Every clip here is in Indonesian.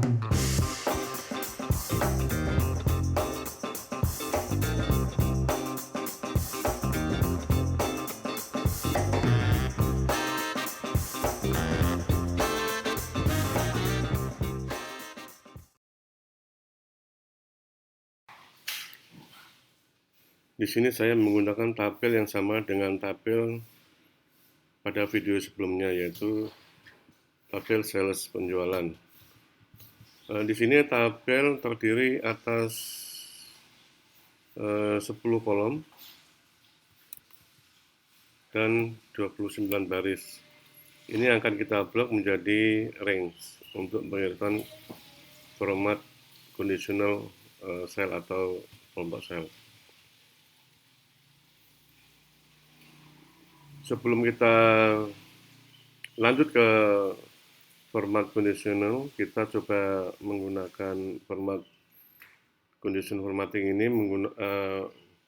Di sini saya menggunakan tabel yang sama dengan tabel pada video sebelumnya, yaitu tabel sales penjualan. Di sini tabel terdiri atas 10 kolom dan 29 baris. Ini akan kita blok menjadi range untuk mengirimkan format conditional cell atau kelompok sel. Sebelum kita lanjut ke format conditional, kita coba menggunakan format condition formatting ini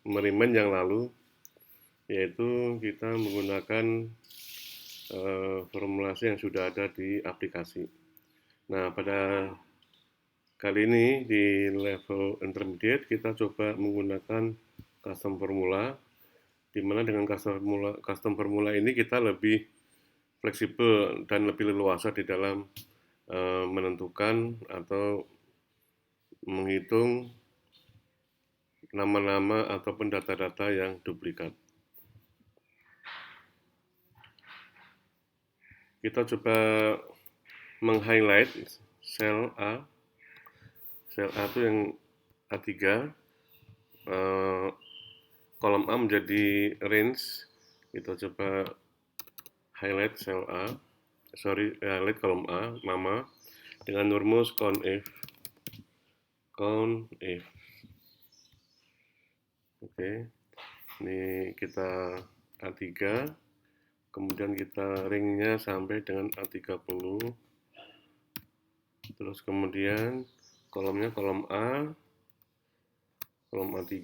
merimen yang lalu, yaitu kita menggunakan formulasi yang sudah ada di aplikasi. Nah, pada kali ini di level intermediate kita coba menggunakan custom formula, di mana dengan custom formula ini kita lebih fleksibel dan lebih leluasa di dalam menentukan atau menghitung nama-nama ataupun data-data yang duplikat. Kita coba meng-highlight sel A. Sel A itu yang A3. Kolom A menjadi range. Kita coba highlight sel A. Highlight kolom A, nama, dengan rumus COUNTIF. Oke. Ini kita A3. Kemudian kita ringnya sampai dengan A30. Terus kemudian kolomnya kolom A, kolom A3,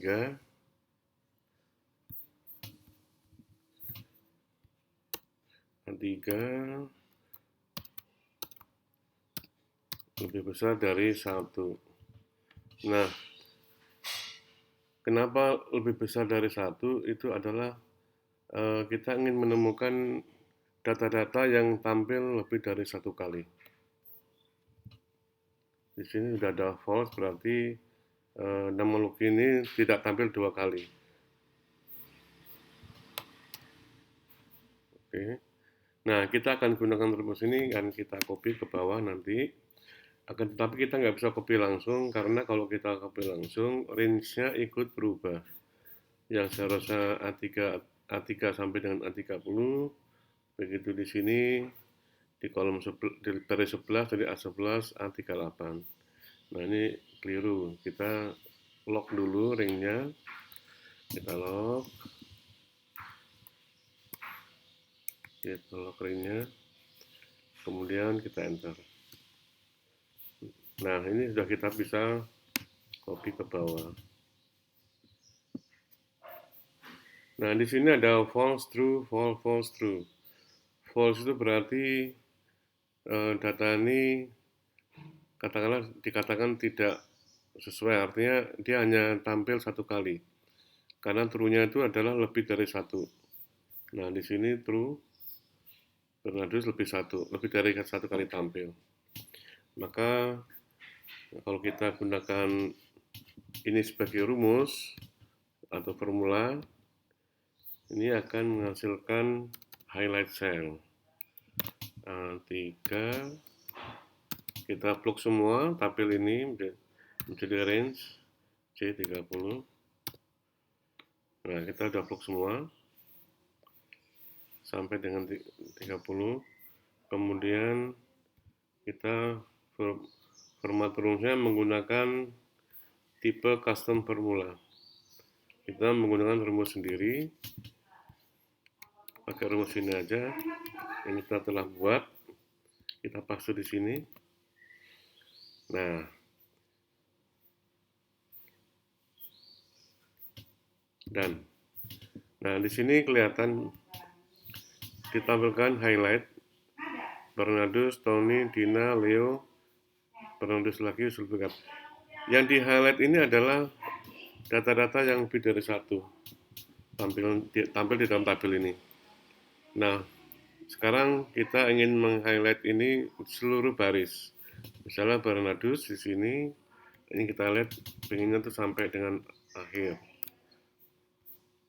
lebih besar dari 1. Nah, kenapa lebih besar dari 1? Itu adalah kita ingin menemukan data-data yang tampil lebih dari 1 kali. Di sini sudah ada false, berarti nama look ini tidak tampil 2 kali. Oke. Nah, kita akan gunakan rumus ini, dan kita copy ke bawah nanti. Akan tetapi kita nggak bisa copy langsung, karena kalau kita copy langsung, range-nya ikut berubah. Yang seharusnya A3 sampai dengan A30, begitu di sini, di kolom dari 11, dari A11, A38. Nah, ini keliru. Kita lock dulu ringnya. Kita lock. Kita lock ringnya. Kemudian kita enter. Nah, ini sudah kita bisa copy ke bawah. Nah, di sini ada false, true, false, false, true. False itu berarti data ini dikatakan tidak sesuai, artinya dia hanya tampil 1 kali. Karena true-nya itu adalah lebih dari 1. Nah, di sini true, Bernardus lebih dari 1 kali tampil. Maka kalau kita gunakan ini sebagai rumus atau formula, ini akan menghasilkan highlight cell A3. Kita blok semua tabel ini menjadi range C30. Nah, kita udah blok semua sampai dengan 30. Kemudian kita format rumusnya menggunakan tipe custom formula. Kita menggunakan rumus sendiri, pakai rumus ini aja. Ini kita telah buat, kita paste di sini. Nah, di sini kelihatan ditampilkan highlight Bernardus, Tony, Dina, Leo, penulis lagi usul backup. Yang di highlight ini adalah data-data yang lebih dari satu tampil di dalam tabel ini. Nah, sekarang kita ingin meng-highlight ini seluruh baris. Misalnya Barnardus di sini, ini kita lihat pengennya tuh sampai dengan akhir.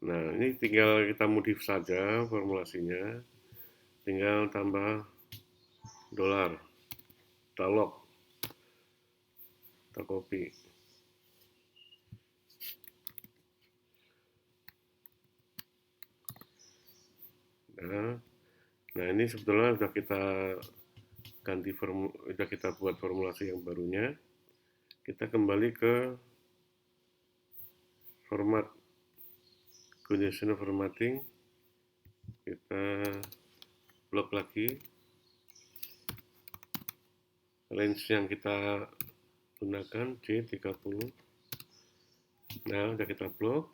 Nah, ini tinggal kita modif saja formulasinya. Tinggal tambah dolar, kita lock, kita copy. Nah, ini sebetulnya sudah kita sudah kita buat formulasi yang barunya. Kita kembali ke format conditional formatting, kita blok lagi range yang kita gunakan C30. Nah, udah kita blok.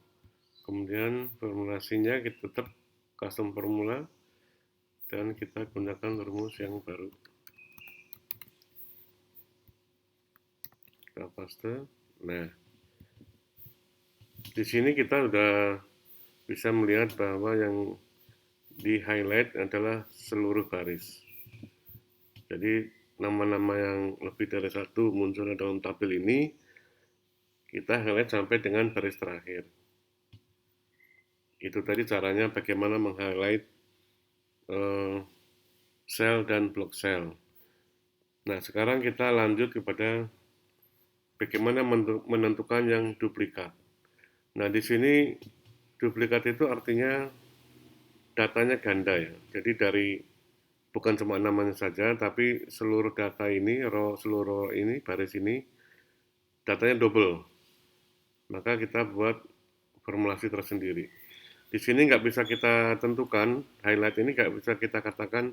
Kemudian formulasinya kita tetap custom formula dan kita gunakan rumus yang baru. Kita paste. Nah, di sini kita sudah bisa melihat bahwa yang di highlight adalah seluruh baris. Jadi nama-nama yang lebih dari satu muncul dalam tabel ini kita highlight sampai dengan baris terakhir. Itu tadi caranya bagaimana meng-highlight sel dan blok sel. Nah, sekarang kita lanjut kepada bagaimana menentukan yang duplikat. Nah, di sini duplikat itu artinya datanya ganda ya. Jadi dari bukan cuma namanya saja, tapi seluruh data ini, seluruh ini, baris ini, datanya double. Maka kita buat formulasi tersendiri. Di sini nggak bisa kita tentukan, highlight ini nggak bisa kita katakan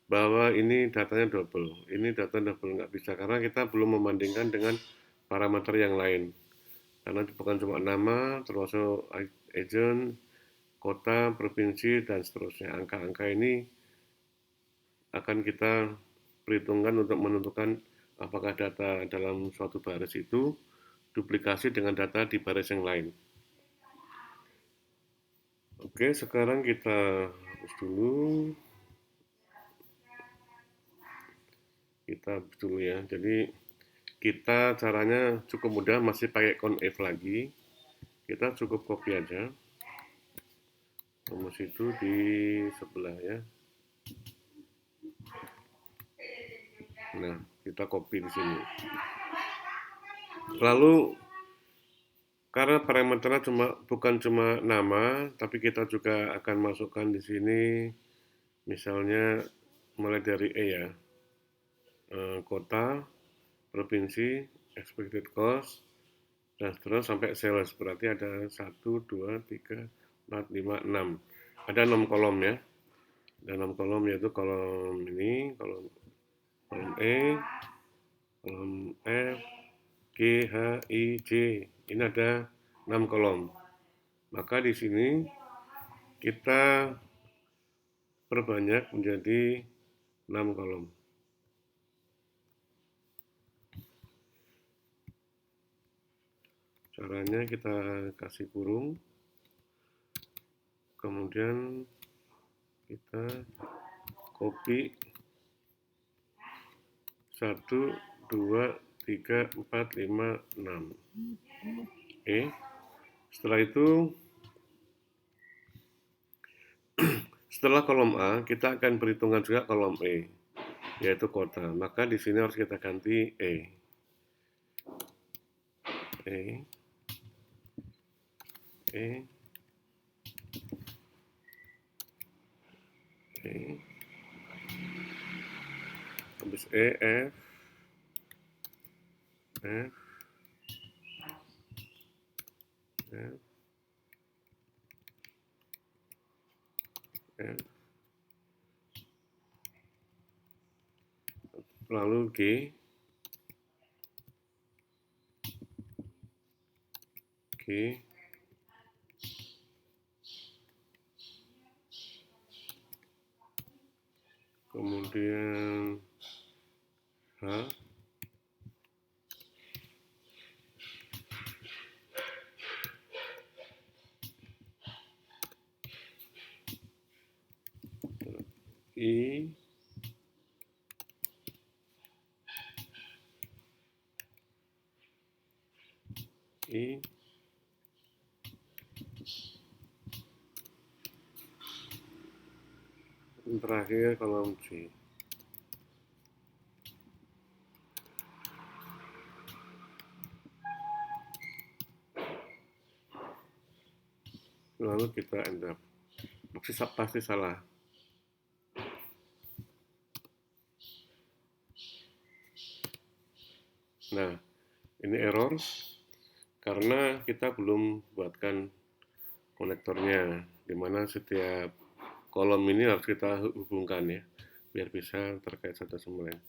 bahwa ini datanya double, ini data double, nggak bisa, karena kita belum membandingkan dengan parameter yang lain. Karena bukan cuma nama, termasuk agent, kota, provinsi, dan seterusnya. Angka-angka ini akan kita perhitungkan untuk menentukan apakah data dalam suatu baris itu duplikasi dengan data di baris yang lain. Oke, sekarang kita hapus dulu. Kita hapus dulu ya. Jadi kita caranya cukup mudah, masih pakai conf lagi. Kita cukup copy aja. Rumus itu di sebelah ya. Nah, kita copy di sini. Lalu karena parameternya bukan cuma nama, tapi kita juga akan masukkan di sini misalnya mulai dari E ya. Kota, provinsi, expected cost, dan terus sampai sales. Berarti ada 1, 2, 3, 4, 5, 6. Ada 6 kolom ya. Ada 6 kolom, yaitu kolom ini, kolom E, kolom F, G, H, I, J. Ini ada 6 kolom. Maka di sini kita perbanyak menjadi 6 kolom. Caranya kita kasih kurung, kemudian kita copy 1, 2, 3, 4, 5, 6. Setelah itu, setelah kolom A, kita akan perhitungan juga kolom E, yaitu kota. Maka di sini harus kita ganti E. Habis E, F, F, F, F, lalu G, G, kemudian H, I, I, terakhir kolom J. Lalu kita enter. Pasti salah. Nah, ini error karena kita belum buatkan konektornya, dimana setiap kolom ini harus kita hubungkan ya, biar bisa terkait satu sama lain.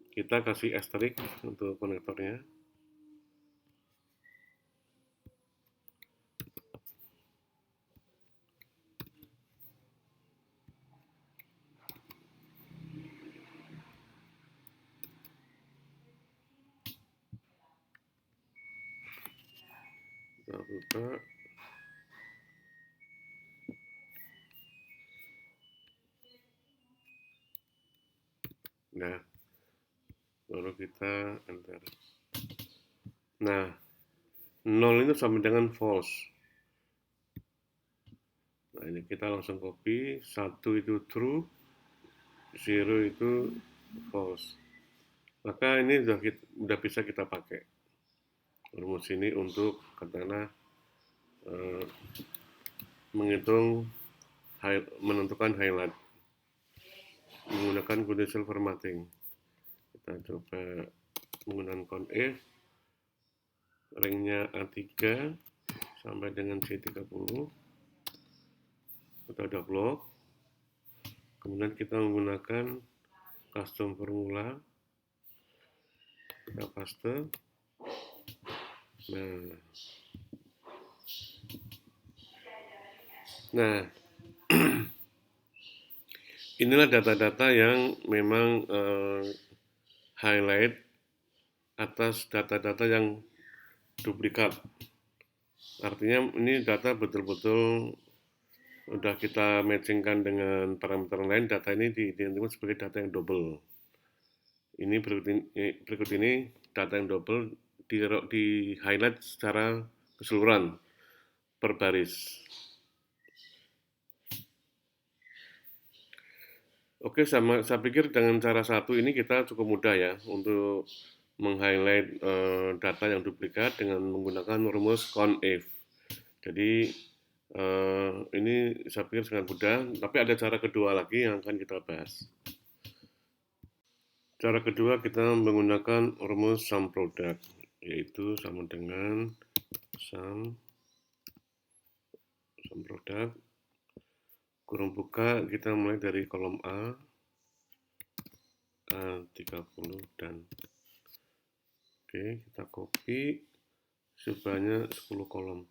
Kita kasih asterisk untuk konektornya. Kita buka. Nah, baru kita enter. Nah, 0 itu sama dengan false. Nah, ini kita langsung copy. 1 itu true, 0 itu false. Maka ini sudah bisa kita pakai rumus ini untuk katakanlah menghitung menentukan highlight menggunakan conditional formatting. Kita coba menggunakan conif ringnya A3 sampai dengan C30. Kita udah blok. Kemudian kita menggunakan custom formula. Kita paste. Nah, inilah data-data yang memang highlight atas data-data yang duplikat. Artinya ini data betul-betul udah kita matchingkan dengan parameter lain, data ini diidentifikasi sebagai data yang double. Ini berikut ini data yang double di highlight secara keseluruhan per baris. Oke, saya pikir dengan cara satu ini kita cukup mudah ya untuk meng-highlight data yang duplikat dengan menggunakan rumus conif. Jadi ini saya pikir sangat mudah, tapi ada cara kedua lagi yang akan kita bahas. Cara kedua kita menggunakan rumus sum product, yaitu sama dengan sum product kurung buka, kita mulai dari kolom A, A30 dan oke, kita copy sebanyak 10 kolom.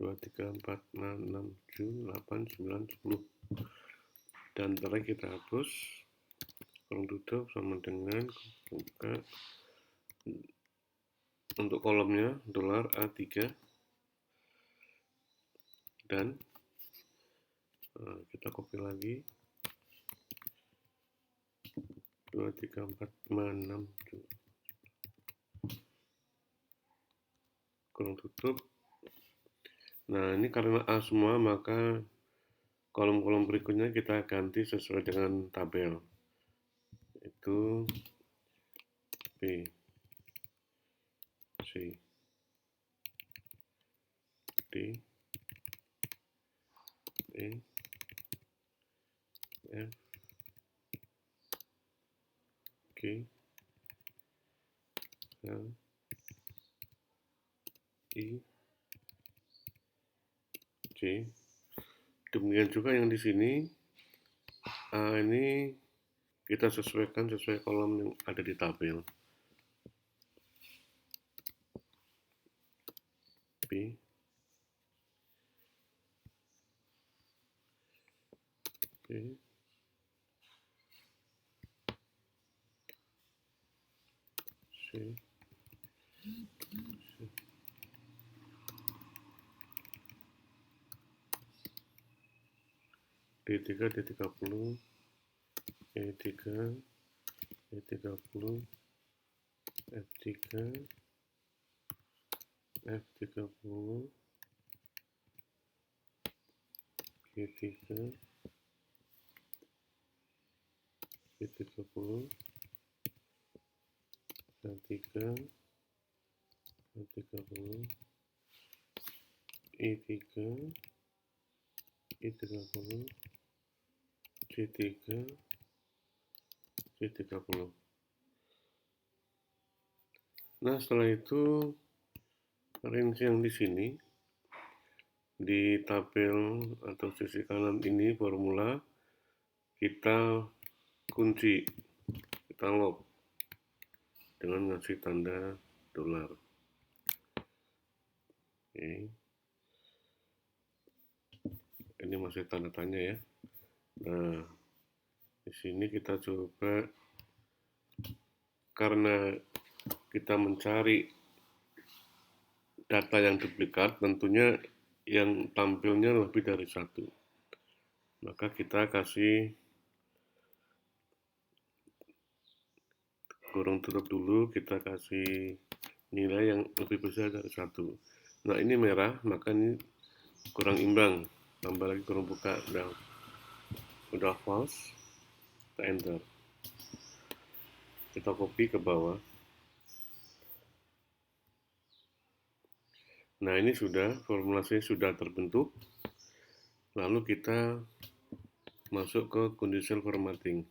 2, 3, 4, 5, 6, 7, 8, 9, 10. Dan terakhir kita hapus. Kurung tutup sama dengan buka. Untuk kolomnya dolar A3 dan kita copy lagi 2, 3, 4, 5, 6 kurung tutup. Nah, ini karena A semua, maka kolom-kolom berikutnya kita ganti sesuai dengan tabel. Itu B, C, D, E, F, G, L, I, C. Demikian juga yang di sini. A ini kita sesuaikan sesuai kolom yang ada di tabel. B, B, C, D3, D30, E3, E30, F3, F30, G3, G30, H3, H30, E3, E30, C3, C30. Nah, setelah itu range yang di sini di tabel atau sisi kanan ini formula kita kunci, kita lock dengan ngasih tanda dolar. Oke. Ini masih tanda tanya ya. Nah, di sini kita coba, karena kita mencari data yang duplikat, tentunya yang tampilnya lebih dari satu. Maka kita kasih kurung tutup dulu, kita kasih nilai yang lebih besar dari satu. Nah, ini merah, maka ini kurang imbang. Tambah lagi kurung buka, udah false, kita enter. Kita copy ke bawah. Nah, ini sudah, formulasinya sudah terbentuk. Lalu kita masuk ke conditional formatting.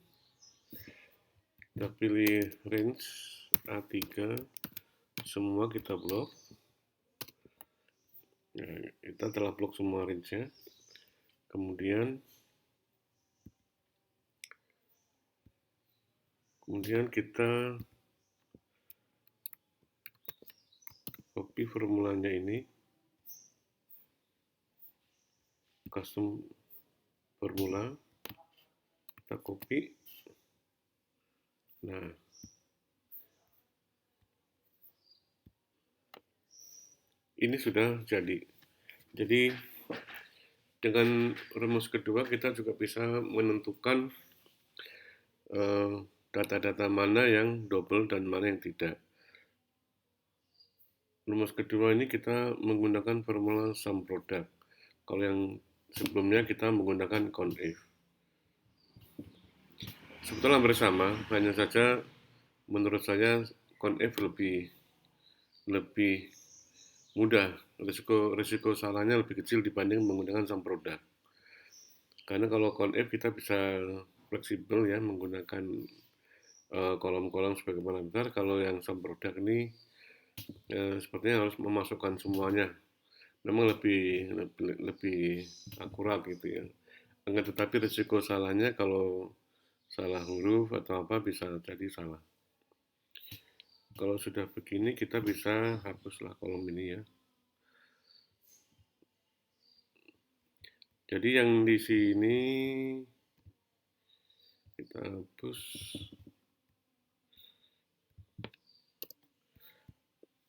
Kita pilih range A3, semua kita blok. Nah, kita telah blok semua range-nya. Kemudian kita copy formulanya ini, custom formula, kita copy. Nah, ini sudah jadi. Jadi dengan rumus kedua kita juga bisa menentukan data-data mana yang double dan mana yang tidak. Rumus kedua ini kita menggunakan formula sum product. Kalau yang sebelumnya kita menggunakan conif. Sebetulnya hampir sama, hanya saja menurut saya conif lebih mudah, risiko salahnya lebih kecil dibanding menggunakan sum product. Karena kalau conif kita bisa fleksibel ya, menggunakan kolom-kolom sebagai parameter. Kalau yang sum product ini sepertinya harus memasukkan semuanya. Memang lebih akurat gitu ya. Enggak, tetapi risiko salahnya kalau salah huruf atau apa bisa jadi salah. Kalau sudah begini kita bisa hapuslah kolom ini ya. Jadi yang di sini kita hapus.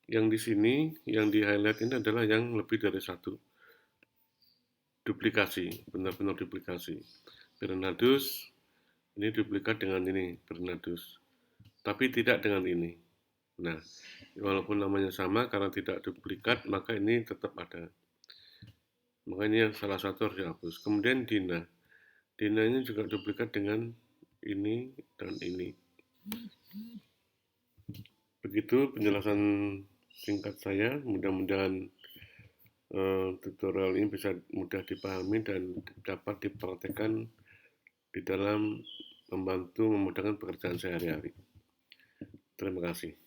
Yang di sini yang di highlight ini adalah yang lebih dari satu. Duplikasi, benar-benar duplikasi. Bernardus ini duplikat dengan ini, Bernardus. Tapi tidak dengan ini. Nah, walaupun namanya sama, karena tidak duplikat, maka ini tetap ada. Makanya salah satu harus dihapus. Kemudian Dina. Dina ini juga duplikat dengan ini dan ini. Begitu penjelasan singkat saya. Mudah-mudahan tutorial ini bisa mudah dipahami dan dapat dipraktekkan di dalam membantu memudahkan pekerjaan sehari-hari. Terima kasih.